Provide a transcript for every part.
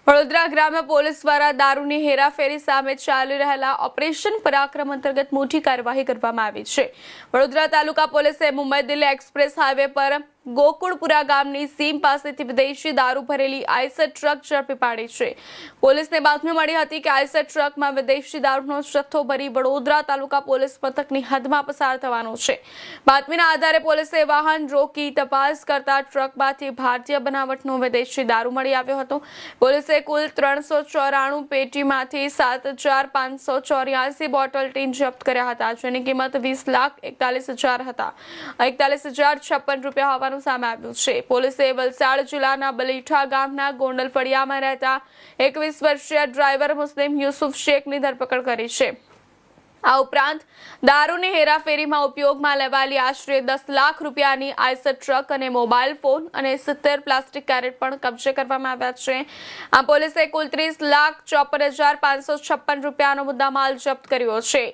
વડોદરા ગ્રામ્ય પોલીસ દ્વારા દારૂની હેરાફેરી સામે ચાલી રહેલા ઓપરેશન પરાક્રમ અંતર્ગત મોટી કાર્યવાહી કરવામાં આવી છે। વડોદરા તાલુકા પોલીસે મુંબઈ દિલ્હી એક્સપ્રેસ હાઈવે પર ગોકુળપુરા ગામની સીમ પાસેથી વિદેશી દારૂ ભરેલી આઈસર ટ્રક ઝડપી પાડી છે। પોલીસને બાતમી મળી હતી કે આઈસર ટ્રકમાં વિદેશી દારૂનો જથ્થો ભરી વડોદરા તાલુકા પોલીસ મથકની હદમાં પસાર થવાનો છે। બાતમીના આધારે પોલીસે વાહન રોકી તપાસ કરતા ટ્રકમાંથી ભારતીય બનાવટનો વિદેશી દારૂ મળી આવ્યો હતો। પોલીસે કુલ 394 પેટીમાંથી 7,584 બોટલ ટીન જપ્ત કર્યા હતા, જેની કિંમત 20,41,000 હતા। 41,056 રૂપિયા હોવાનું સામે આવ્યું છે। પોલીસે વલસાડ જિલ્લાના બલીઠા ગામના ગોંડલ ફળિયામાં રહેતા 21 વર્ષીય ડ્રાઈવર મુસ્લિમ યુસુફ શેખની ધરપકડ કરી છે। આ ઉપરાંત દારૂની હેરાફેરીમાં ઉપયોગમાં લેવાયેલી આશરે 10 લાખ રૂપિયાની આઈસર ટ્રક અને મોબાઈલ ફોન અને 70 પ્લાસ્ટિક કેરેટ પણ કબજે કરવામાં આવ્યા છે। આ પોલીસે કુલ 30,54,556 રૂપિયાનો મુદ્દામાલ જપ્ત કર્યો છે।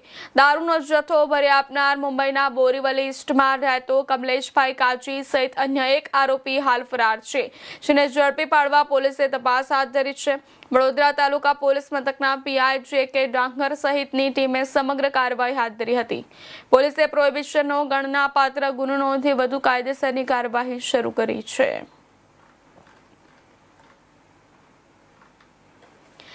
દારૂનો જથ્થો ભરી આપનાર મુંબઈના બોરીવલી ઈસ્ટમાં રહેતો કમલેશભાઈ કાજી સહિત અન્ય એક આરોપી હાલ ફરાર છે, જેને ઝડપી પાડવા પોલીસે તપાસ હાથ ધરી છે। વડોદરા તાલુકા પોલીસ મથકના પીઆઈ જે.કે. ડાંગર સહિતની ટીમે સમગ્ર કાર્યવાહી હાથ ધરી હતી। પોલીસે પ્રોહિબિશનનો ગણનાપાત્ર ગુનો નોંધી વધુ કાયદેસરની કાર્યવાહી શરૂ કરી છે।